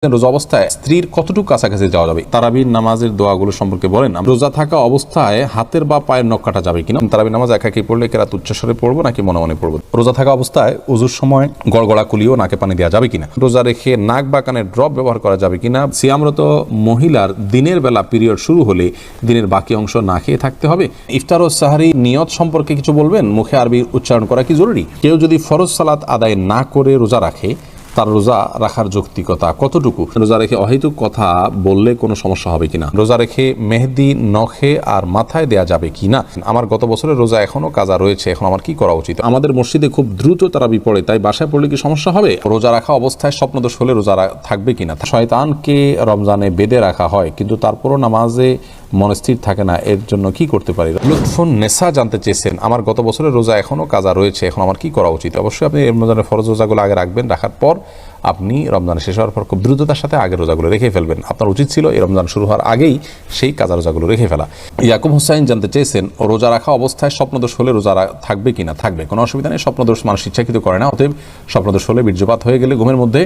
রোজা অবস্থায় স্ত্রীর কতটুকু কাছাকাছি যাওয়া যাবে? তারাবির নামাজের দোয়াগুলো সম্পর্কে বলেন। রোজা থাকা অবস্থায় হাতের বা পায়ের নখ কাটা যাবে কিনা? তারাবির নামাজ একাকি পড়লে কেরাত উচ্চস্বরে পড়বো নাকি মনে মনে পড়বো? রোজা থাকা অবস্থায় ওযুর সময় গড়গড়া কুলিও নাকে পানি দেওয়া যাবে কিনা? রোজা রেখে নাক বা কানের ড্রপ ব্যবহার করা যাবে কিনা? সিয়ামরত মহিলার দিনের বেলা পিরিয়ড শুরু হলে দিনের বাকি অংশ না খেয়ে থাকতে হবে? ইফতার ও সাহারি নিয়ত সম্পর্কে কিছু বলবেন। মুখে আরবি উচ্চারণ করা কি জরুরি? কেউ যদি ফরজ সালাত আদায় না করে রোজা রাখে, তার রোজা রাখার যৌক্তিকতা কতটুকু? রোজা রেখে অহেতুক কথা বললে কোনো সমস্যা হবে কিনা? রোজা রেখে মেহেদি নখে আর মাথায় দেয়া যাবে কিনা? আমার গত বছরের রোজা এখনো কাজা রয়েছে, এখন আমার কি করা উচিত? আমাদের মসজিদে খুব দ্রুত তারাবি পড়ে, তাই বাসায় পড়লে কি সমস্যা হবে? রোজা রাখা অবস্থায় স্বপ্নদোষ হলে রোজা থাকবে কিনা? শয়তানকে রমজানে বেঁধে রাখা হয়, কিন্তু তারপরও নামাজে মন স্থির থাকে না, এর জন্য কি করতে পারি? লুৎফুন নেসা জানতে চেয়েছেন, আমার গত বছরের রোজা এখনো কাজা রয়েছে, এখন আমার কি করা উচিত? অবশ্যই আপনি রমজানের ফরজ রোজাগুলো আগে রাখবেন, রাখার পর আপনি রমজান শেষ হওয়ার পর খুব দ্রুততার সাথে আগের রোজাগুলো রেখে ফেলবেন। আপনার উচিত ছিল এই রমজান শুরু হওয়ার আগেই সেই কাজা রোজাগুলো রেখে ফেলা। ইয়াকুব হুসাইন জানতে চেয়েছেন, রোজা রাখা অবস্থায় স্বপ্নদোষ হলে রোজা থাকবে কিনা? থাকবে, কোনো অসুবিধা নেই। স্বপ্নদোষ মানুষ ইচ্ছাকৃত করে না, অতএব স্বপ্নদোষ হলে বীর্যপাত হয়ে গেলে ঘুমের মধ্যে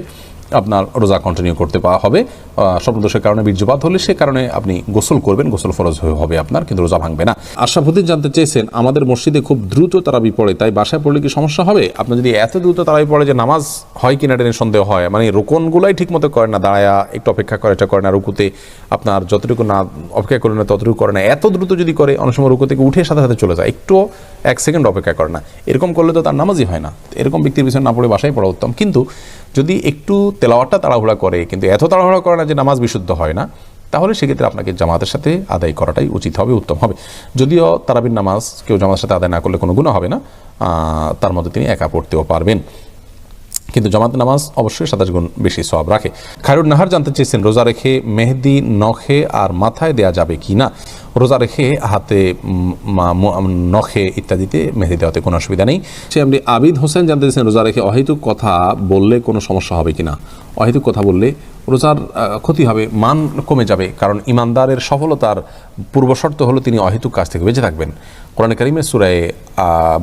আপনার রোজা কন্টিনিউ করতে পাওয়া হবে। স্বপ্নদোষের কারণে বীর্যপাত হলে সে কারণে আপনি গোসল করবেন, গোসল ফরজ হবে আপনার, কিন্তু রোজা ভাঙবে না। আশরাফুদ্দিন জানতে চেয়েছেন, আমাদের মসজিদে খুব দ্রুত তারাবি পড়ে, তাই বাসায় পড়লে কি সমস্যা হবে? আপনার যদি এত দ্রুত তারাবি পড়ে যে নামাজ হয় কিনা টেনে সন্দেহ হয়, মানে রোকনগুলাই ঠিক মতো করে না, দাঁড়ায়া একটু অপেক্ষা করে, এটা করে না, রুকুতে আপনার যতটুকু না অপেক্ষা করে না ততটুকু করে না, এত দ্রুত যদি করে অনেক সময় রুকু থেকে উঠে সাথে সাথে চলে যায়, একটু 1 সেকেন্ড অপেক্ষা করে না, এরকম করলে তো তার নামাজই হয় না। এরকম ব্যক্তির পিছনে না পড়ে বাসায় পড়া উত্তম। কিন্তু যদি একটু তেলাওয়াতটা তাড়াহুড়া করে, কিন্তু এত তাড়াহুড়া করে না যে নামাজ বিশুদ্ধ হয় না, তাহলে সেক্ষেত্রে আপনাকে জামাতের সাথে আদায় করাটাই উচিত হবে, উত্তম হবে। যদিও তারাবির নামাজ কেউ জামাতের সাথে আদায় না করলে কোনো গুনাহ হবে না, তার মধ্যে তিনি একা পড়তেও পারবেন, কিন্তু জামাত নামাজ অবশ্যই 27 গুণ বেশি সওয়াব রাখে। খায়রুন নাহার জানতে চেয়েছেন, রোজা রেখে মেহেদি নখে আর মাথায় দেয়া যাবে কি না? রোজা রেখে হাতে, নখে ইত্যাদিতে মেহেদি দেওয়াতে কোনো অসুবিধা নেই। সে আপনি আবিদ হোসেন জানতে চেয়েছেন, রোজা রেখে অহেতুক কথা বললে কোনো সমস্যা হবে কিনা? অহেতুক কথা বললে রোজার ক্ষতি হবে, মান কমে যাবে, কারণ ইমানদারের সফলতার পূর্বশর্ত হলো তিনি অহেতুক কাজ থেকে বেঁচে থাকবেন। কোরআনে কারিমের সূরা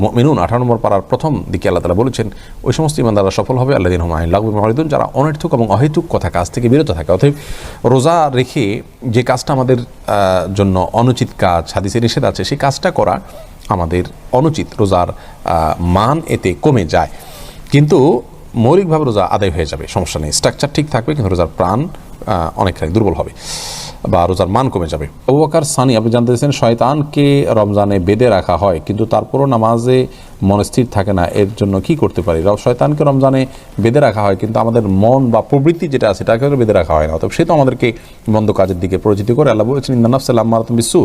মুমিনুন 18 নম্বর পারার প্রথম দিকে আল্লাহ তাআলা বলেছেন, ওই সমস্ত ইমানদাররা সফল হবে আল্লাযীনা হুম আনিল লাগবি মুরিদুন, যারা অনর্থক এবং অহেতুক কথা কাজ থেকে বিরত থাকে। অতএব রোজা রেখে যে কাজটা আমাদের জন্য অনুচিত কাজ, হাদিসে নিষেধ আছে, সেই কাজটা করা আমাদের অনুচিত, রোজার মান এতে কমে যায়। কিন্তু মৌলিকভাবে রোজা আদায় হয়ে যাবে, সমস্যা নেই, স্ট্রাকচার ঠিক থাকবে, কিন্তু রোজার প্রাণ অনেকখানি দুর্বল হবে বা রোজার মান কমে যাবে। আবু বকর সানি আপনি জানতে চাইছেন, শয়তানকে রমজানে বেঁধে রাখা হয়, কিন্তু তারপরও নামাজে মন স্থির থাকে না, এর জন্য কি করতে পারি? শয়তানকে রমজানে বেঁধে রাখা হয়, কিন্তু আমাদের মন বা প্রবৃত্তি যেটা আছে তাকে বেঁধে রাখা হয় না, অতএব সে তো আমাদেরকে মন্দ কাজের দিকে পরিচিত করে। আল্লাহ বলেছেন, ইন্নান নাফসা লাম্মারাতুন বিসসু,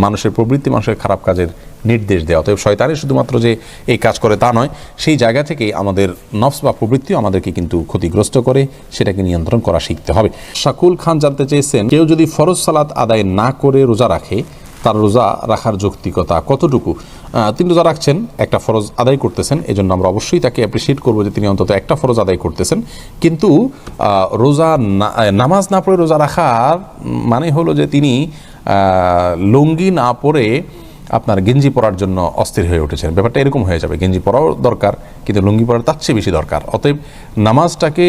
মানুষের প্রবৃত্তি মানুষের খারাপ কাজের নির্দেশ দেওয়া। অতএব শয়তানের শুধুমাত্র যে এই কাজ করে তা নয়, সেই জায়গা থেকেই আমাদের নফস বা প্রবৃত্তিও আমাদেরকে কিন্তু ক্ষতিগ্রস্ত করে, সেটাকে নিয়ন্ত্রণ করা শিখতে হবে। শাকুল খান জানতে চেয়েছেন, কেউ যদি ফরজ সালাত আদায় না করে রোজা রাখে, তার রোজা রাখার যৌক্তিকতা কতটুকু? তিনি রোজা রাখছেন, একটা ফরজ আদায় করতেছেন, এই জন্য আমরা অবশ্যই তাকে অ্যাপ্রিসিয়েট করবো যে তিনি অন্তত একটা ফরজ আদায় করতেছেন, কিন্তু রোজা নামাজ না পড়ে রোজা রাখার মানে হলো যে তিনি লুঙ্গি না পরে আপনার গেঞ্জি পরার জন্য অস্থির হয়ে উঠেছেন। ব্যাপারটা এরকম হয়ে যাবে, গেঞ্জি পরাও দরকার, কিন্তু লুঙ্গি পরার তার চেয়ে বেশি দরকার। অতএব নামাজটাকে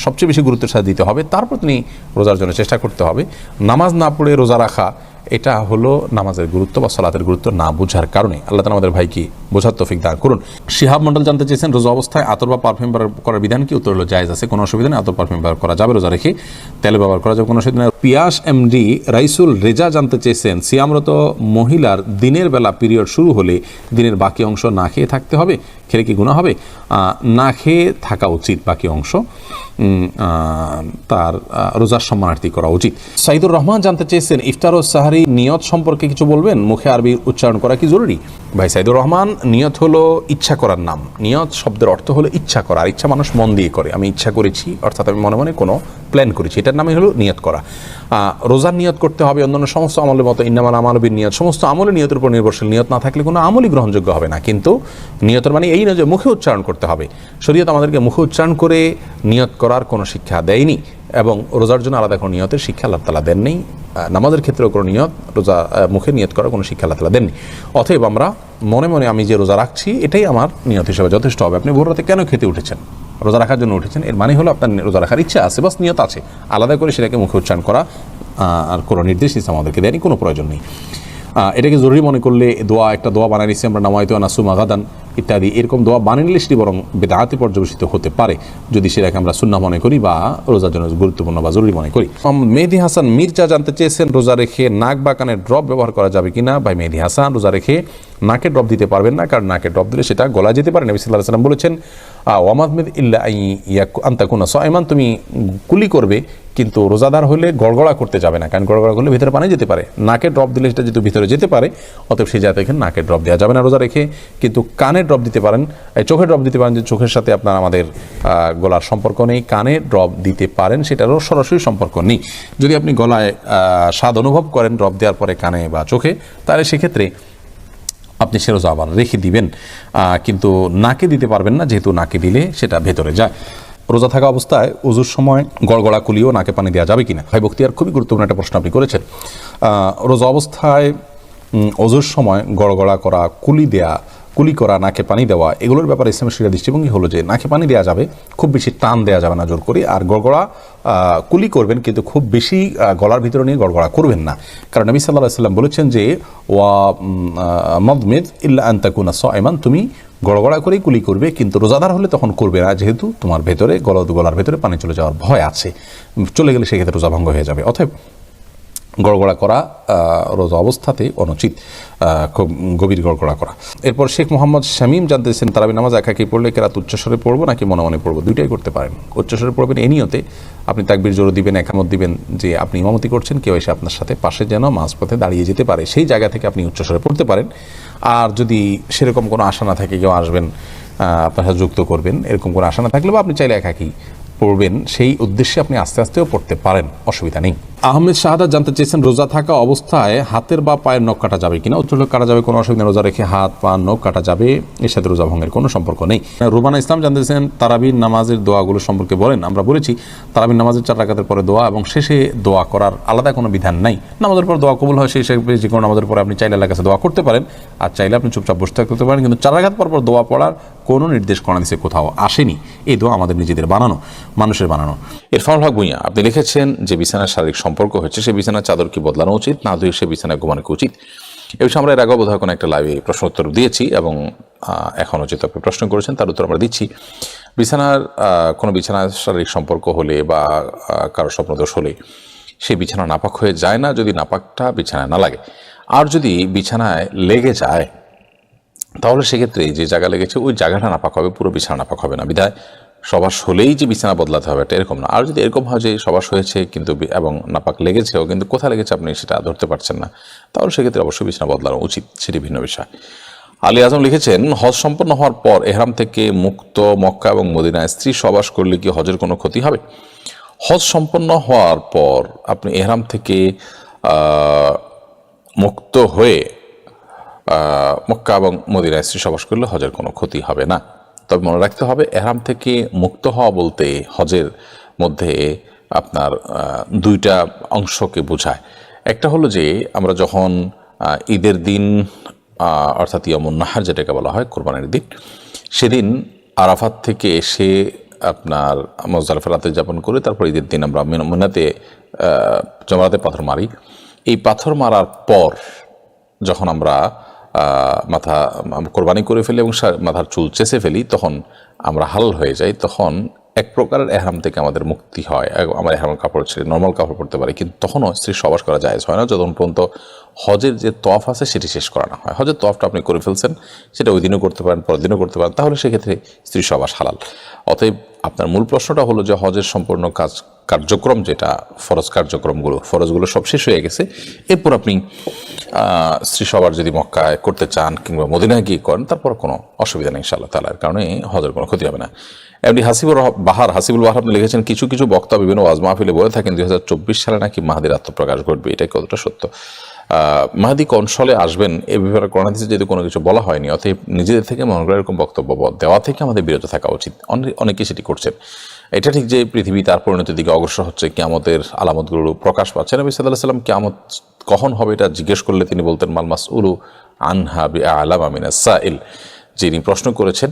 সবচেয়ে বেশি গুরুত্বের সাথে দিতে হবে, তারপর তিনি রোজার জন্য চেষ্টা করতে হবে। নামাজ না পড়ে রোজা রাখা, এটা হলো নামাজের গুরুত্ব বা সালাতের গুরুত্ব না বোঝার কারণে। আল্লাহ তাআলা আমাদের ভাইকে বোঝার তৌফিক দান করুন। শিহাব মন্ডল জানতে চেয়েছেন, রোজা অবস্থায় আতর বা পারফিউম ব্যবহার করার বিধান কি? উত্তর হলো জায়েজ আছে, কোনো অসুবিধা নেই, আতর পারফিউম ব্যবহার করা যাবে, রোজা রেখে তেল ব্যবহার করা যাবে, কোনো অসুবিধা নেই। পিয়াস এমডি রাইসুল রেজা জানতে চেয়েছেন, সিয়ামরত মহিলার দিনের বেলা পিরিয়ড শুরু হলে দিনের বাকি অংশ না খেয়ে থাকতে হবে, খেলে কি গুনাহ হবে? না খেয়ে থাকা উচিত, বাকি অংশ তার রোজার সম্মানার্থী করা উচিত। সাইদুর রহমান জানতে চেয়েছেন, ইফতার ও সাহারি নিয়ত সম্পর্কে কিছু বলবেন। মুখে আরবি উচ্চারণ করা কি জরুরি? ভাই সাইদুর রহমান, নিয়ত হলো ইচ্ছা করার নাম। নিয়ত শব্দের অর্থ হলো ইচ্ছা করা, আর ইচ্ছা মানুষ মন দিয়ে করে। আমি ইচ্ছা করেছি, অর্থাৎ আমি মনে মনে কোনো প্ল্যান করেছি, এটার নামই হলো নিয়ত করা। রোজার নিয়ত করতে হবে অন্যান্য সমস্ত আমলের মতো, ইন্নামাল আমালু বিন্নিয়াত, সমস্ত আমলে নিয়তের উপর নির্ভরশীল। নিয়ত না থাকলে কোনো আমলই গ্রহণযোগ্য হবে না। কিন্তু নিয়তের মানে এই নয় যে মুখে উচ্চারণ করতে হবে। শরীয়ত আমাদেরকে মুখে উচ্চারণ করে নিয়ত করার কোনো শিক্ষা দেয়নি, এবং রোজার জন্য আলাদা কোনো নিয়তের শিক্ষা আল্লাহ তাআলা দেননি। নামাজের ক্ষেত্রেও কোনো নিয়ত, রোজা মুখে নিয়ত করার কোনো শিক্ষা আল্লাহ তাআলা দেননি। অতএব আমরা মনে মনে আমি যে রোজা রাখছি, এটাই আমার নিয়ত হিসেবে যথেষ্ট হবে। আপনি ভোর রাতে কেন খেতে উঠেছেন? রোজা রাখার জন্য উঠেছেন, এর মানে হলো আপনার রোজা রাখার ইচ্ছা আছে, বাস নিয়ত আছে। আলাদা করে সেটাকে মুখে উচ্চারণ করা আর কোনো নির্দেশ ইসলাম আমাদেরকে দেয়নি, কোনো প্রয়োজন নেই। এটাকে জরুরি মনে করলে একটা দোয়া বানিয়ে নিচ্ছি আমরা, নামাইতো নাসুমা গাদান ইত্যাদি, এরকম দোয়া বানিয়ে নিলে সেটি বরং বেদাতে পর্যবেসিত হতে পারে যদি সেটাকে আমরা সুন্নাহ মনে করি বা রোজার জন্য গুরুত্বপূর্ণ বা জরুরি মনে করি। মেহেদি হাসান মির্জা জানতে চেয়েছেন রোজা রেখে নাক বা কানের ড্রপ ব্যবহার করা যাবে কিনা। ভাই মেহেদি হাসান, রোজা রেখে নাকে ড্রপ দিতে পারবেন না, কারণ নাকে ড্রপ দিলে সেটা গলা যেতে পারে। নবী সাল্লাল্লাহু আলাইহি ওয়াসাল্লাম বলেছেন ওয়ামাদমিদ ইল্লা আনতাকুনা সাইমান, তুমি কুলি করবে কিন্তু রোজাদার হলে গড়গড়া করতে যাবে না, কারণ গড়গড়া করলে ভিতরে পানি যেতে পারে। নাকে ড্রপ দিলে সেটা যেহেতু ভিতরে যেতে পারে, অতএব সেই জায়গায় এখানে নাকে ড্রপ দেওয়া যাবে না রোজা রেখে। কিন্তু কানে ড্রপ দিতে পারেন, চোখে ড্রপ দিতে পারেন, যে চোখের সাথে আপনার আমাদের গলার সম্পর্ক নেই, কানে ড্রপ দিতে পারেন, সেটারও সরাসরি সম্পর্ক নেই। যদি আপনি গলায় স্বাদ অনুভব করেন ড্রপ দেওয়ার পরে কানে বা চোখে, তাহলে সেক্ষেত্রে আপনি সে রোজা আবার রেখে দিবেন, কিন্তু নাকে দিতে পারবেন না, যেহেতু নাকে দিলে সেটা ভেতরে যায়। রোজা থাকা অবস্থায় উজুর সময় গড়গড়া কুলিও নাকে পানি দেওয়া যাবে কিনা। ভাই বক্তিয়ার, খুবই গুরুত্বপূর্ণ একটা প্রশ্ন আপনি করেছেন। রোজা অবস্থায় উজুর সময় গড়গড়া করা, কুলি করা, নাকে পানি দেওয়া, এগুলোর ব্যাপারে ইসলামের শরীয়তের দৃষ্টিভঙ্গি হলো যে নাকে পানি দেওয়া যাবে, খুব বেশি টান দেওয়া যাবে না জোর করে। আর গড়গড়া কুলি করবেন, কিন্তু খুব বেশি গলার ভিতরে নিয়ে গড়গড়া করবেন না, কারণ নবী সাল্লাল্লাহু আলাইহি ওয়াসাল্লাম বলেছেন যে ওয়া মাদমিদ ইল্লা আন তাকুনা সাইমান, তুমি গড়গড়া করেই কুলি করবে, কিন্তু রোজাদার হলে তখন করবে না, যেহেতু তোমার ভেতরে গলার ভেতরে পানি চলে যাওয়ার ভয় আছে, চলে গেলে সেক্ষেত্রে রোজা ভঙ্গ হয়ে যাবে। অতএব গড়গড়া করা রোজা অবস্থাতে অনুচিত, খুব গভীর গড়গড়া করা। এরপর শেখ মোহাম্মদ শামীম জানতেছেন তারাবি নামাজ একাকি পড়লে কেরাত উচ্চস্বরে পড়বো নাকি মনে মনে পড়বো। দুইটাই করতে পারেন। উচ্চস্বরে পড়বেন এই নিয়তে, আপনি তাকবীর জোরে দিবেন, একামত দিবেন যে আপনি ইমামতি করছেন, কেউ এসে আপনার সাথে পাশে যেন মাঝপথে দাঁড়িয়ে যেতে পারে, সেই জায়গা থেকে আপনি উচ্চস্বরে পড়তে পারেন। আর যদি সেরকম কোনো আশা না থাকে, কেউ আসবেন আপনার সাথে যুক্ত করবেন, এরকম কোনো আশা না থাকলে, বা আপনি চাইলে একাকি পড়বেন, সেই উদ্দেশ্যে আপনি আস্তে আস্তেও পড়তে পারেন, অসুবিধা নেই। আহমেদ শাহাদাত জানতে চেয়েছেন রোজা থাকা অবস্থায় হাতের বা পায়ের নখ কাটা যাবে কিনা। উত্তর কাটা যাবে, কোনো অসুবিধা। রোজা রেখে হাত পা নখ কাটা যাবে, এর সাথে রোজা ভঙ্গের কোনো সম্পর্ক নেই। রুবানা ইসলাম জানতে চেয়েছেন তারাবির নামাজের দোয়াগুলো সম্পর্কে বলেন। আমরা বলেছি তারাবির নামাজের 4 রাকাতের পরে দোয়া এবং শেষে দোয়া করার আলাদা কোনো বিধান নাই। নামাজের পর দোয়া কবুল হয়, সেই হিসেবে যে কোনো নামাজের পরে আপনি চাইলে আল্লাহর কাছে দোয়া করতে পারেন, আর চাইলে আপনি চুপচাপ বসে থাকতে পারেন, কিন্তু 4 রাকাত পর দোয়া পড়ার কোনো নির্দেশ কোরআন হাদিসে কোথাও আসেনি। এই দোয়া আমাদের নিজেদের বানানো, মানুষের বানানো। ইরফানুল হক ভূঁইয়া, আপনি লিখেছেন যে বিছানার শারীরিক সম্পর্ক হচ্ছে, সে বিছানার চাদর কি বদলানো উচিত, না ধুয়ে সে বিছানায় ঘুমানো কি উচিত? এ বিষয়ে আমরা এর আগে বোধহয় কোনো একটা লাইভে প্রশ্ন উত্তর দিয়েছি, এবং এখনও যেহেতু আপনি প্রশ্ন করেছেন তার উত্তর আমরা দিচ্ছি। কোনো বিছানার শারীরিক সম্পর্ক হলে বা কারো স্বপ্নদোষ হলে সেই বিছানা নাপাক হয়ে যায় না, যদি নাপাকটা বিছানায় না লাগে। আর যদি বিছানায় লেগে যায়, তাহলে সেক্ষেত্রে যে জায়গা লেগেছে ওই জায়গাটা নাপাক হবে, পুরো বিছানা নাপাক হবে না। বিধায় সবাস হলেই যে বিছানা বদলাতে হবে এটা এরকম না। আর যদি এরকম হয় যে সবাস হয়েছে কিন্তু এবং নাপাক লেগেছেও, কিন্তু কোথায় লেগেছে আপনি সেটা ধরতে পারছেন না, তাহলে সেক্ষেত্রে অবশ্যই বিছানা বদলানো উচিত, সেটি ভিন্ন বিষয়। আলী আজম লিখেছেন হজ সম্পন্ন হওয়ার পর এহরাম থেকে মুক্ত মক্কা এবং মদিনায় স্ত্রী সবাস করলে কি হজের কোনো ক্ষতি হবে? হজ সম্পন্ন হওয়ার পর আপনি এহরাম থেকে মুক্ত হয়ে মক্কা এবং মদিনায় স্ত্রী সবাস করলে হজের কোনো ক্ষতি হবে না। তবে মনে রাখতে হবে, এহরাম থেকে মুক্ত হওয়া বলতে হজের মধ্যে আপনার 2টা অংশকে বোঝায়। একটা হলো যে আমরা যখন ঈদের দিন, অর্থাৎ ইয়ামুন নাহার যেটাকে বলা হয় কোরবানির দিন, সেদিন আরাফাত থেকে এসে আপনার মুজদালিফা রাতে যাপন করে তারপর ঈদের দিন আমরা মিনাতে জমরাতে পাথর মারি। এই পাথর মারার পর যখন আমরা মাথা কোরবানি করে ফেলি এবং মাথার চুল চেঁচে ফেলি, তখন আমরা হালাল হয়ে যাই। তখন এক প্রকারের এহরাম থেকে আমাদের মুক্তি হয়, আমার এহরামের কাপড় ছেড়ে নর্মাল কাপড় পরতে পারি, কিন্তু তখনও স্ত্রী সবাস করা জায়েজ হয় না যতক্ষণ পর্যন্ত হজের যে তওয়াফ আছে সেটি শেষ করা না হয়। হজের তওয়াফটা আপনি করে ফেলছেন, সেটা ওই দিনও করতে পারেন, পরের দিনও করতে পারেন, তাহলে সেক্ষেত্রে স্ত্রী সবাস হালাল। অতএব আপনার মূল প্রশ্নটা হলো যে হজের সম্পূর্ণ কার্যক্রম, যেটা ফরজ কার্যক্রমগুলো, ফরজগুলো সব শেষ হয়ে গেছে, এরপর আপনি স্ত্রী সবার যদি মক্কায় করতে চান কিংবা মদিনায় গিয়ে করেন, তারপর কোনো অসুবিধা নেই ইনশাআল্লাহ তাআলার কারণে, হজের কোনো ক্ষতি হবে না। এমনি হাসিবুল বাহার আপনি লিখেছেন কিছু কিছু বক্তা বিভিন্ন ওয়াজ মাহফিলে বলে থাকেন 2024 সালে নাকি মাহাদির আত্মপ্রকাশ ঘটবে, এটা কতটা সত্য? মাহাদি কোন সালে আসবেন এ ব্যাপারে কোরআন হাদিসে যেহেতু কোনো কিছু বলা হয়নি, অতএব নিজেদের থেকে মনে করা এরকম বক্তব্য দেওয়া থেকে আমাদের বিরত থাকা উচিত। অনেকেই সেটি করছেন। এটা ঠিক যে পৃথিবী তার পরিণতির দিকে অগ্রসর হচ্ছে, কিয়ামতের আলামতগুলো প্রকাশ পাচ্ছে। নবী সাল্লাল্লাহু আলাইহি ওয়াসাল্লাম কিয়ামত কখন হবে এটা জিজ্ঞেস করলে তিনি বলতেন মাল মাসউলু আনহা বিআলামা মিনাস সাইল, যিনি প্রশ্ন করেছেন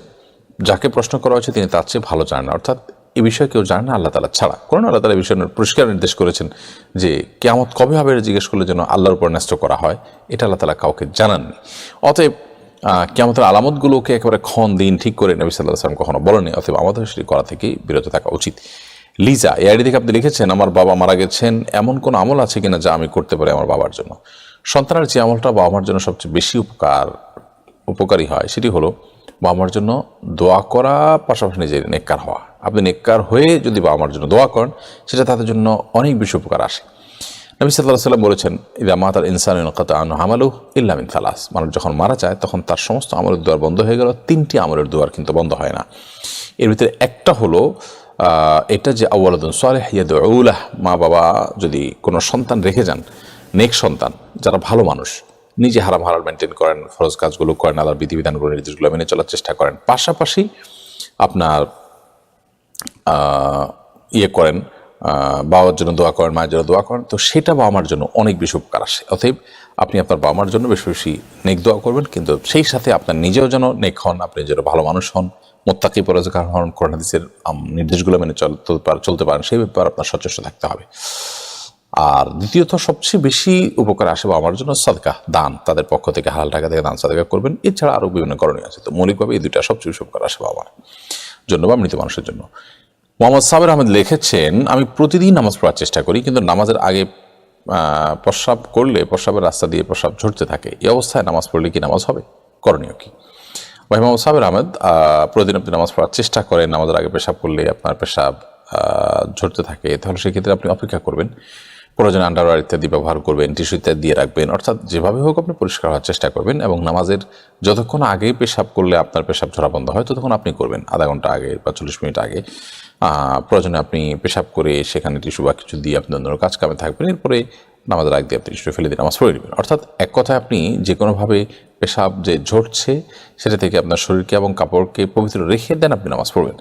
যাকে প্রশ্ন করা হয়েছে তিনি তার চেয়ে ভালো জানেন না, অর্থাৎ এই বিষয়ে কেউ জানে না আল্লাহ তাআলা ছাড়া। কোরআন আল্লাহ তাআলা এই বিষয়ে পরিষ্কার নির্দেশ করেছেন যে কিয়ামত কবে হবে জিজ্ঞেস করলে যেন আল্লাহর উপর ন্যস্ত করা হয়, এটা আল্লাহ তাআলা কাউকে জানাননি। অতএব কিয়ামতের আলামতগুলোকে একেবারে ক্ষণ দিন ঠিক করে নবী সাল্লাল্লাহু আলাইহি ওয়াসাল্লাম কখনো বলেনি, অতএব আমাদের সেটি করা থেকেই বিরত থাকা উচিত। লিজা এই আইডি থেকে আপনি লিখেছেন, আমার বাবা মারা গেছেন, এমন কোন আমল আছে কিনা যা আমি করতে পারি আমার বাবার জন্য? সন্তানের যে আমলটা বাবা মার জন্য সবচেয়ে বেশি উপকারী হয় সেটি হলো বাবা মার জন্য দোয়া করা, পাশাপাশি নিজের নেককার হওয়া। আপনি নেককার হয়ে যদি বাবা মার জন্য দোয়া করেন, সেটা তাদের জন্য অনেক বেশি উপকার আসে। নবী সাল্লাল্লাহু আলাইহি ওয়াসাল্লাম বলেছেন, ইযা মাতাল ইনসানু ইনকাতা আনহু আমালুহু ইল্লা মিন সালাস। মানুষ যখন মারা যায় তখন তার সমস্ত আমলের দুয়ার বন্ধ হয়ে গেল, 3টি আমলের দুয়ার কিন্তু বন্ধ হয় না। এর ভিতরে একটা হলো এটা যে আওয়ালাদুন সালেহ ইয়াদউ লাহ, মা বাবা যদি কোনো সন্তান রেখে যান, নেক সন্তান যারা ভালো মানুষ, নিজে হারাম হালাল মেনটেন করেন, ফরজ কাজগুলো করেন, আল্লাহর বিধিবিধানগুলো নির্দেশগুলো মেনে চলার চেষ্টা করেন, পাশাপাশি আপনার করেন, বাবার জন্য দোয়া করেন, মায়ের জন্য দোয়া করেন, তো সেটা বাবা মার জন্য অনেক বেশি উপকার আসে। অতএব আপনি আপনার বাবা মার জন্য বেশি বেশি নেক দোয়া করবেন, কিন্তু সেই সাথে আপনার নিজেও যেন নেক হন, আপনি যেন ভালো মানুষ হন, মুত্তাকি পরহেজগার হন, কোরআন হাদিসের নির্দেশগুলো মেনে চলতে পারেন, সেই ব্যাপারে আপনার সচেষ্ট থাকতে হবে। আর দ্বিতীয়ত সবচেয়ে বেশি উপকার আসে আমার জন্য সাদকা, দান, তাদের পক্ষ থেকে হালাল টাকা থেকে দান সাদকা করবেন। এছাড়া আরও বিভিন্ন করণীয় আছে, তো মৌলিকভাবে এই দুইটা সবচেয়ে বেশি উপকার আসে বাবার জন্য বা মৃত মানুষের জন্য। মোহাম্মদ সাবের আহমেদ লিখেছেন, আমি প্রতিদিন নামাজ পড়ার চেষ্টা করি, কিন্তু নামাজের আগে প্রস্রাব করলে প্রস্রাবের রাস্তা দিয়ে প্রস্রাব ঝরতে থাকে। এই অবস্থায় নামাজ পড়লে কি নামাজ হবে? করণীয় কি? ভাই মোহাম্মদ সাবের আহমেদ, প্রতিদিন আপনি নামাজ পড়ার চেষ্টা করেন, নামাজের আগে পেশাব করলে আপনার পেশাব ঝরতে থাকে, তাহলে সেক্ষেত্রে আপনি অপেক্ষা করবেন, প্রয়োজনে আন্ডারওয়্যার ইত্যাদি ব্যবহার করবেন, টিস্যু ইত্যাদি দিয়ে রাখবেন, অর্থাৎ যেভাবে হোক আপনি পরিষ্কার হওয়ার চেষ্টা করবেন। এবং নামাজের যতক্ষণ আগে পেশাব করলে আপনার পেশাব ঝরা বন্ধ হয় ততক্ষণ আপনি করবেন, আধা ঘন্টা আগে বা 40 মিনিট আগে। প্রয়োজনে আপনি পেশাব করে সেখানে টিস্যু বা কিছু দিয়ে আপনি অন্য কাজ কামে থাকবেন, এরপরে নামাজের আগে দিয়ে আপনি টিস্যু ফেলে দিয়ে নামাজ পড়ে নেবেন। অর্থাৎ এক কথায় আপনি যে কোনোভাবে পেশাব যে ঝরছে সেটা থেকে আপনার শরীরকে এবং কাপড়কে পবিত্র রেখে দেন আপনি নামাজ পড়বেন।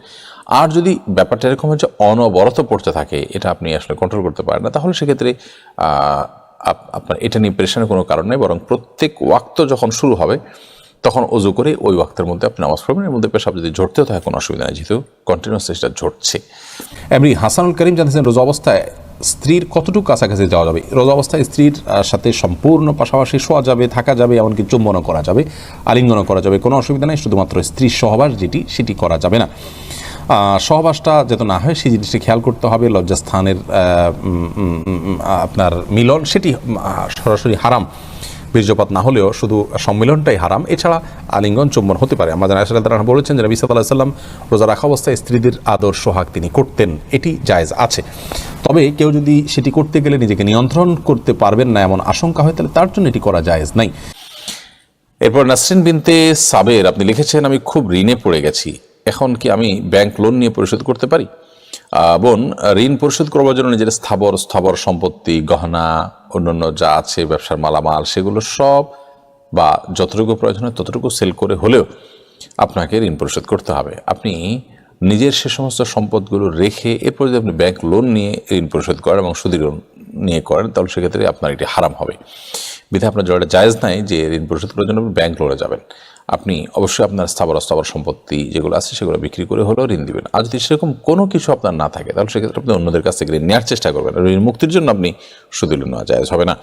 আর যদি ব্যাপারটা এরকম হচ্ছে অনবরত পড়তে থাকে, এটা আপনি আসলে কন্ট্রোল করতে পারেন না, তাহলে সেক্ষেত্রে আপনার এটা নিয়ে প্রেশানের কোনো কারণ নেই, বরং প্রত্যেক ওয়াক্ত যখন শুরু হবে তখন অজু করে ওই ওয়াক্তের মধ্যে আপনি নামাজ পড়বেন। এর মধ্যে পেশাব যদি ঝরতেও থাকে কোনো অসুবিধা নেই, যেহেতু কন্টিনিউয়াসলি সেটা ঝরছে। এমনি হাসানুল করিম জানতেছেন, রোজা অবস্থায় স্ত্রীর কতটুকু কাছাকাছি যাওয়া যাবে? রোজা অবস্থায় স্ত্রীর সাথে সম্পূর্ণ পাশাপাশি শোয়া যাবে, থাকা যাবে, এমনকি চুম্বনও করা যাবে, আলিঙ্গনও করা যাবে, কোনো অসুবিধা নেই। শুধুমাত্র স্ত্রীর সহবাস সেটি করা যাবে না। সহবাসটা যাতে না হয় সেই জিনিসটি খেয়াল করতে হবে। লজ্জাস্থানের আপনার মিলন সেটি সরাসরি হারাম, বীর্যপাত না হলেও শুধু সম্মিলনটাই হারাম। এছাড়া আলিঙ্গন চুম্বন হতে পারে। আমাদের আয়েশা রাদিয়াল্লাহু আনহা বলেছেন যে নবী সাল্লাল্লাহু আলাইহি ওয়াসাল্লাম রোজা রাখা অবস্থায় স্ত্রীদের আদর সোহাগ তিনি করতেন, এটি জায়েজ আছে। তবে কেউ যদি সেটি করতে গেলে নিজেকে নিয়ন্ত্রণ করতে পারবেন না এমন আশঙ্কা হয়, তাহলে তার জন্য এটি করা জায়েজ নাই। এরপর নাসরিন বিনতে সাবের আপনি লিখেছেন, আমি খুব ঋণে পড়ে গেছি, এখন কি আমি ব্যাংক লোন নিয়ে পরিশোধ করতে পারি? বোন, ঋণ পরিশোধ করবার জন্য নিজের স্থাবর সম্পত্তি, গহনা, অন্যান্য যা আছে ব্যবসার মালামাল, সেগুলো সব বা যতটুকু প্রয়োজন হয় ততটুকু সেল করে হলেও আপনাকে ঋণ পরিশোধ করতে হবে। আপনি নিজের সে সমস্ত সম্পদগুলো রেখে এরপর যদি আপনি ব্যাংক লোন নিয়ে ঋণ পরিশোধ করেন এবং সুদী লোন নিয়ে করেন, তাহলে সেক্ষেত্রে আপনার এটি হারাম হবে। বিধায় আপনার যেটা জায়েজ নাই যে ঋণ পরিশোধ করার জন্য ব্যাংক লোনে যাবেন। আপনি অবশ্যই আপনার স্থাবর সম্পত্তি যেগুলো আছে সেগুলো বিক্রি করে হলেও ঋণ দিবেন। আর যদি সেরকম কোনো কিছু আপনার না থাকে, তাহলে সেক্ষেত্রে আপনি অন্যদের কাছ থেকে ঋণ নেওয়ার চেষ্টা করবেন। ঋণ মুক্তির জন্য আপনি সুদী লোন নেওয়া জায়েজ হবে না।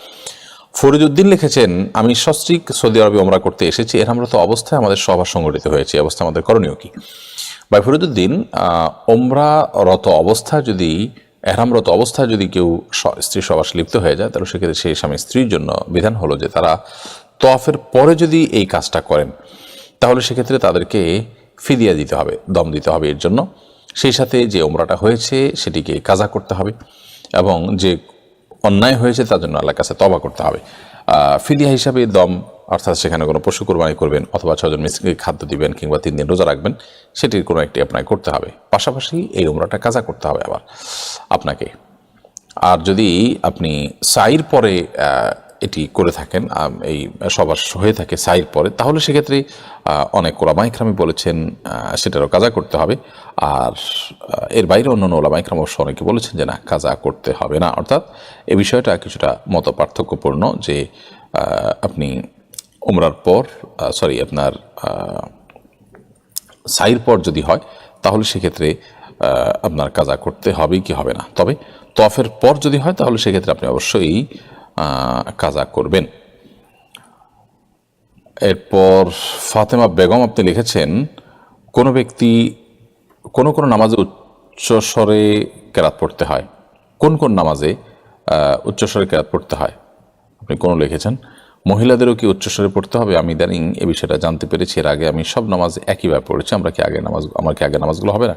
ফরিদউদ্দিন লিখেছেন, আমি সস্ত্রীক সৌদি আরবে ওমরা করতে এসেছি, এরহামরত অবস্থায় আমাদের সভা সংগঠিত হয়েছে, এই অবস্থা আমাদের করণীয় কি? ভাই ফরিদউদ্দিন, ওমরারত অবস্থায় যদি এহরামরত অবস্থায় যদি কেউ স্ত্রী সহবাসে লিপ্ত হয়ে যায়, তাহলে সেক্ষেত্রে সেই স্বামী স্ত্রীর জন্য বিধান হলো যে তারা তওয়াফের পরে যদি এই কাজটা করেন, তাহলে সেক্ষেত্রে তাদেরকে ফিদিয়া দিতে হবে, দম দিতে হবে এর জন্য। সেই সাথে যে ওমরাটা হয়েছে সেটিকে কাজা করতে হবে এবং যে অন্যায় হয়েছে তার জন্য আল্লাহর কাছে তওবা করতে হবে। ফিদিয়া হিসাবে দম, অর্থাৎ সেখানে কোনো পশু কোরবানি করবেন অথবা 6 জন মিসকিনকে খাদ্য দিবেন কিংবা 3 দিন রোজা রাখবেন, সেটির কোনো একটি আপনাকে করতে হবে। পাশাপাশি এই উমরাটা কাজা করতে হবে আবার আপনাকে। আর যদি আপনি সাইর পরে এটি করে থাকেন, এই সবার হয়ে থাকে সাইর পরে, তাহলে সেক্ষেত্রে অনেক ওলামা ইকরামি বলেছেন সেটারও কাজা করতে হবে। আর এর বাইরে অন্যান্য ওলামা ইকরাম অবশ্য অনেকে বলেছেন যে না, কাজা করতে হবে না। অর্থাৎ এই বিষয়টা কিছুটা মত পার্থক্যপূর্ণ যে আপনি উমরার পর আপনার সাইর পর যদি হয় তাহলে সেক্ষেত্রে আপনার কাজা করতে হবে কি হবে না। তবে তফের পর যদি হয় তাহলে সেক্ষেত্রে আপনি অবশ্যই কাজা করবেন। এরপর ফাতেমা বেগম আপনি লিখেছেন, কোনো ব্যক্তি কোন নামাজে উচ্চস্বরে কেরাত পড়তে হয়, কোন নামাজে উচ্চস্বরে কেরাত পড়তে হয় আপনি কোন লিখেছেন। মহিলাদেরও কি উচ্চস্বরে পড়তে হবে? আমি ইদানিং এই বিষয়টা জানতে পেরেছি। এর আগে আমি সব নামাজ একইভাবে পড়েছি। আমার কি আগে নামাজগুলো হবে না?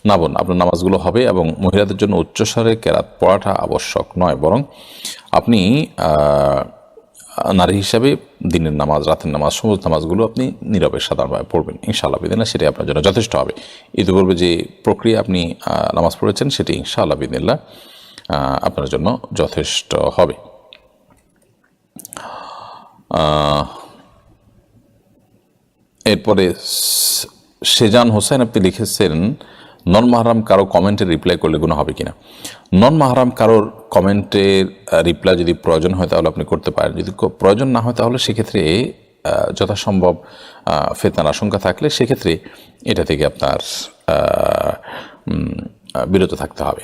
না বোন, আপনার নামাজগুলো হবে, এবং মহিলাদের জন্য উচ্চস্বরে কেরাত পড়াটা আবশ্যক নয়, বরং আপনি নারী হিসাবে দিনের নামাজ, রাতের নামাজ, সমস্ত নামাজগুলো আপনি নীরবে সাধারণভাবে পড়বেন ইনশাআল্লাহ বিদিল্লাহ, সেটাই আপনার জন্য যথেষ্ট হবে। ইতিপূর্বে যে প্রক্রিয়া আপনি নামাজ পড়েছেন সেটি ইনশাআল্লাহ বিদিল্লাহ আপনার জন্য যথেষ্ট হবে। এরপরে সেজান হোসেন আপনি লিখেছেন, নন মাহরাম কারো কমেন্টে রিপ্লাই করলে গুনাহ হবে কিনা। নন মাহরাম কারোর কমেন্টের রিপ্লাই যদি প্রয়োজন হয় তাহলে আপনি করতে পারেন, যদি প্রয়োজন না হয় তাহলে সেক্ষেত্রে যথাসম্ভব ফিতনার আশঙ্কা থাকলে সেক্ষেত্রে এটা থেকে আপনার বিরত থাকতে হবে,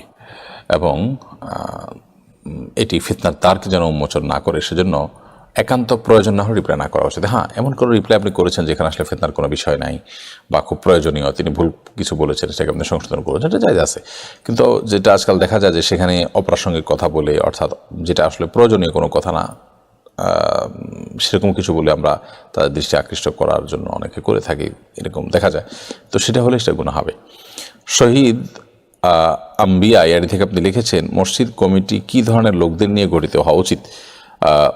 এবং এটি ফিতনার দ্বারকে যেন উন্মোচন না করে সেজন্য একান্ত প্রয়োজন না হলে রিপ্লাই না করা উচিত। হ্যাঁ, এমন কোনো রিপ্লাই আপনি করেছেন যেখানে আসলে ফিতনার কোনো বিষয় নাই বা খুব প্রয়োজনীয়, তিনি ভুল কিছু বলেছেন সেটাকে আপনি সংশোধন করেছেন, এটা জায়গা আছে। কিন্তু যেটা আজকাল দেখা যায় যে সেখানে অপ্রাসঙ্গিক কথা বলে, অর্থাৎ যেটা আসলে প্রয়োজনীয় কোনো কথা না সেরকম কিছু বলে আমরা তাদের দৃষ্টি আকৃষ্ট করার জন্য অনেকে করে থাকি, এরকম দেখা যায়, তো সেটা হলে সেটা গুনাহ হবে। শহীদ আম্বিয়া এর থেকে আপনি লিখেছেন, মসজিদ কমিটি কি ধরনের লোকদের নিয়ে গঠিত হওয়া উচিত?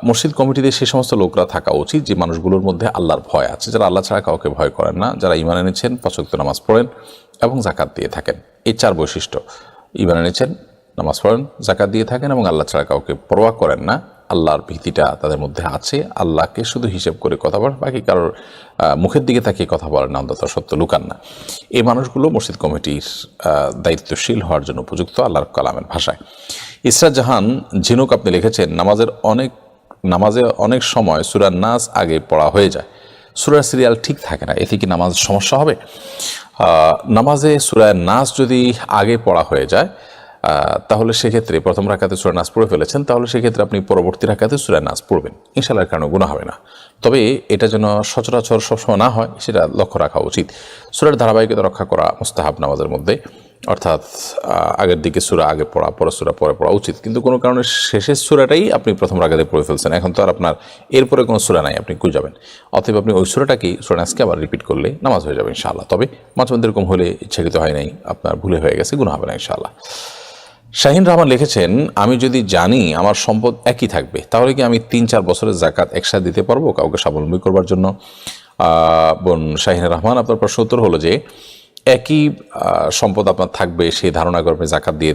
মসজিদ কমিটিতে সে সমস্ত লোকরা থাকা উচিত যে মানুষগুলোর মধ্যে আল্লাহর ভয় আছে, যারা আল্লাহ ছাড়া কাউকে ভয় করেন না, যারা ঈমান এনেছেন, 5 ওয়াক্ত নামাজ পড়েন এবং যাকাত দিয়ে থাকেন। এই 4 বৈশিষ্ট্য, ঈমান এনেছেন, নামাজ পড়েন, যাকাত দিয়ে থাকেন এবং আল্লাহ ছাড়া কাউকে পরোয়া করেন না, আল্লাহর ভীতিটা তাদের মধ্যে আছে, আল্লাহকে শুধু হিসেব করে কথা বলেন, বাকি কারোর মুখের দিকে তাকিয়ে কথা বলেন না, অন্তত সত্য লুকান না। এই মানুষগুলো মসজিদ কমিটির দায়িত্বশীল হওয়ার জন্য উপযুক্ত আল্লাহর কালামের ভাষায়। ইসরাত জাহান ঝিনুক আপনি লিখেছেন, নামাজে অনেক সময় সূরা নাস আগে পড়া হয়ে যায়, সূরার সিরিয়াল ঠিক থাকে না, এতে কি নামাজ সমস্যা হবে? নামাজে সূরা নাস যদি আগে পড়া হয়ে যায় তাহলে সেক্ষেত্রে প্রথম রাকাতে সূরা নাস পড়ে ফেলেছেন, তাহলে সেক্ষেত্রে আপনি পরবর্তী রাকাতে সূরা নাস পড়বেন, ইনশাআল্লাহ এর কারণে গুনাহ হবে না। তবে এটা যেন সচরাচর সবসময় না হয় সেটা লক্ষ্য রাখা উচিত। সূরার ধারাবাহিকতা রক্ষা করা মুস্তাহাব নামাজের মধ্যে, অর্থাৎ আগের দিকে সূরা আগে পড়া, পরের সূরা পরে পড়া উচিত, কিন্তু কোনো কারণে শেষের সূরাটাই আপনি প্রথম রাকাতে পড়ে ফেলছেন, এখন তো আর আপনার এরপরে কোনো সূরা নাই, আপনি কই যাবেন? অতএব আপনি ওই সূরাটাকেই, সূরা নাসকে আবার রিপিট করলে নামাজ হয়ে যাবে ইনশাআল্লাহ। তবে মাঝে মধ্যে এরকম হলে ইচ্ছাকৃত হয় নাই, আপনার ভুলে হয়ে গেছে, গুনাহ হবে না ইনশাআল্লাহ। শাহিন রহমান লিখেছেন, আমি যদি জানি আমার সম্পদ একই থাকবে তাহলে কি আমি 3-4 বছরের জাকাত একসাথে দিতে পারবো কাউকে স্বাবলম্বী করবার জন্য? বোন শাহিন রহমান, আপনার প্রশ্ন উত্তর হলো যে একই সম্পদ আপনার থাকবে সেই ধারণা করে আপনি জাকাত দিয়ে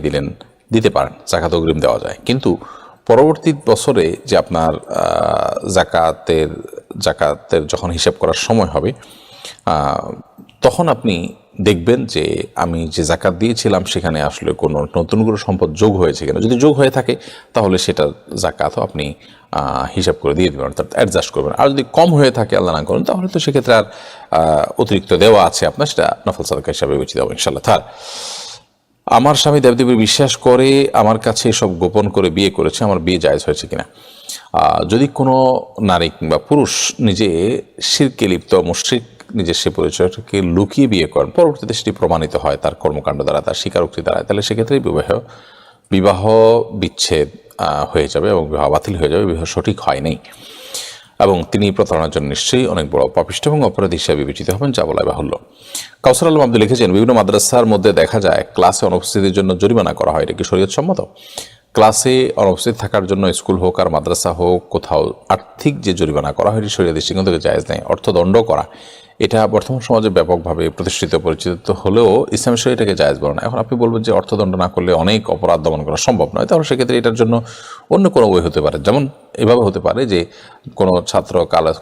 দিতে পারেন, জাকাত অগ্রিম দেওয়া যায়, কিন্তু পরবর্তী বছরে যে আপনার জাকাতের যখন হিসাব করার সময় হবে তখন আপনি দেখবেন যে আমি যে জাকাত দিয়েছিলাম সেখানে আসলে কোনো নতুন করে সম্পদ যোগ হয়েছে কিনা। যদি যোগ হয়ে থাকে তাহলে সেটা জাকাতও আপনি হিসাব করে দিয়ে দেবেন, অর্থাৎ অ্যাডজাস্ট করবেন। আর যদি কম হয়ে থাকে, আল্লাহ না করেন, তাহলে তো সেক্ষেত্রে আর অতিরিক্ত দেওয়া আছে আপনার, সেটা নফল সাদাকা হিসাবে বিবেচিত হবে ইনশাআল্লাহ। তার আমার স্বামী দেবদেবী বিশ্বাস করে আমার কাছে এসব গোপন করে বিয়ে করেছে, আমার বিয়ে জায়েজ হয়েছে কিনা? যদি কোনো নারী কিংবা পুরুষ নিজে শিরকে লিপ্ত মুশরিক নিজের সে পরিচয়টাকে লুকিয়ে বিয়ে করেন, পরবর্তীতে সেটি প্রমাণিত হয় তার কর্মকাণ্ড দ্বারা, তার স্বীকারোক্তি দ্বারা, তাহলে সেক্ষেত্রে বিবাহ বিচ্ছেদ হয়ে যাবে এবং বিবাহ বাতিল হয়ে যাবে, বিবাহ সঠিক হয় নাই এবং তিনি প্রতারণার জন্য নিশ্চয়ই অনেক বড় পাপিষ্ঠ এবং অপরাধী হিসেবে বিবেচিত হবেন, যা বলা বাহুল্য। কাউসার আলম আব্দুল লিখেছেন, বিভিন্ন মাদ্রাসার মধ্যে দেখা যায় ক্লাসে অনুপস্থিতির জন্য জরিমানা করা হয়, এটা কি শরীয়ত সম্মত? ক্লাসে অনুপস্থিত থাকার জন্য স্কুল হোক আর মাদ্রাসা হোক কোথাও আর্থিক যে জরিমানা করা হয় এটি শরীয়তের দৃষ্টিকোণ থেকে জায়েজ নেই। অর্থদণ্ড করা এটা বর্তমান সমাজে ব্যাপকভাবে প্রতিষ্ঠিত পরিচিত হলেও ইসলাম শরীয়ত এটাকে জায়েজ বলে না। এখন আপনি বলবেন যে অর্থদণ্ড না করলে অনেক অপরাধ দমন করা সম্ভব নয়, তাহলে সেক্ষেত্রে এটার জন্য অন্য কোনো ওয়ে হতে পারে। যেমন এভাবে হতে পারে যে কোনো ছাত্র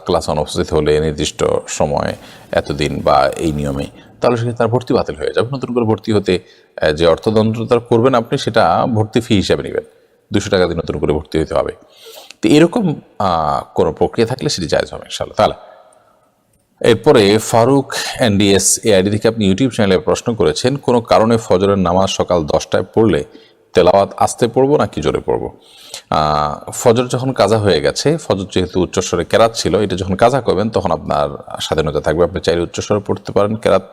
ক্লাস অনুপস্থিত হলে নির্দিষ্ট সময় এতদিন বা এই নিয়মে, তাহলে সেক্ষেত্রে তার ভর্তি বাতিল হয়ে যাবে। নতুন করে ভর্তি হতে যে অর্থদণ্ড তার করবেন আপনি, সেটা ভর্তি ফি হিসাবে নেবেন, 200 টাকা দিয়ে নতুন করে ভর্তি হতে হবে। তো এরকম কোনো প্রক্রিয়া থাকলে সেটি জায়েজ হবে ইনশাআল্লাহ তাআলা। এরপরে ফারুক এনডিএস এই আইডি থেকে আপনি ইউটিউব চ্যানেলে প্রশ্ন করেছেন, কোনো কারণে ফজরের নামাজ সকাল 10টায় পড়লে তেলাওয়াত আস্তে পড়বো নাকি জোরে পড়বো? ফজর যখন কাজা হয়ে গেছে, ফজর যেহেতু উচ্চস্বরে কেরাত ছিল, এটা যখন কাজা করবেন তখন আপনার স্বাধীনতা থাকবে। আপনি চাইলে উচ্চস্বরে পড়তে পারেন, কেরাত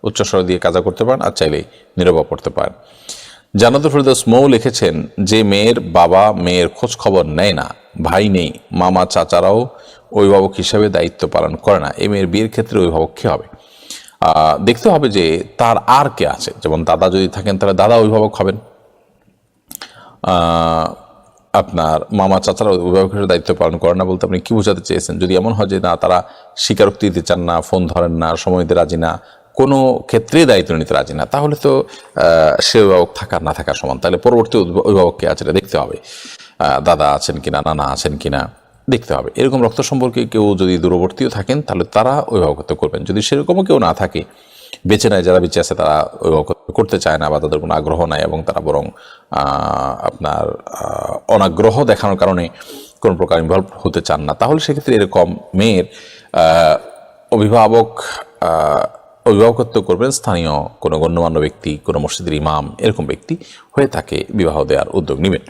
উচ্চস্বরে দিয়ে কাজা করতে পারেন, আর চাইলে নীরবে পড়তে পারেন। জান্নাতুল ফেরদৌস মৌ লিখেছেন যে মেয়ের বাবা মেয়ের খোঁজ খবর নেয় না, ভাই নেই, মামা চাচারাও অভিভাবক হিসাবে দায়িত্ব পালন করে না, এই মেয়ের বিয়ের ক্ষেত্রে অভিভাবক কে হবে? দেখতে হবে যে তার আর কে আছে। যেমন দাদা যদি থাকেন তাহলে দাদা অভিভাবক হবেন, আপনার মামা চাচারা অভিভাবক হিসেবে দায়িত্ব পালন করে না বলতে আপনি কি বোঝাতে চেয়েছেন? যদি এমন হয় যে না, তারা স্বীকারোক্তি দিতে চান না, ফোন ধরেন না, সময় দিতে রাজি না, কোনো ক্ষেত্রে দায়িত্ব নিতে রাজি না, তাহলে তো সে অভিভাবক থাকার না থাকার সমান। তাহলে পরবর্তী অভিভাবক কে আছে এটা দেখতে হবে, দাদা আছেন কিনা, নানা আছেন কিনা দেখতে হবে। এরকম রক্ত সম্পর্কে কেউ যদি দূরবর্তীও থাকেন তাহলে তারা অভিভাবকত্ব করবেন। যদি সেরকমও কেউ না থাকে, বেঁচে নেয়, যারা বেঁচে আছে তারা অভিভাবকত্ব করতে চায় না বা তাদের কোনো আগ্রহ নাই এবং তারা বরং আপনার অনাগ্রহ দেখানোর কারণে কোনো প্রকার ইনভলভ হতে চান না, তাহলে সেক্ষেত্রে এরকম মেয়ের অভিভাবকত্ব করবেন স্থানীয় কোনো গণ্যমান্য ব্যক্তি, কোনো মসজিদের ইমাম, এরকম ব্যক্তি হয়ে তাকে বিবাহ দেওয়ার উদ্যোগ নেবেন।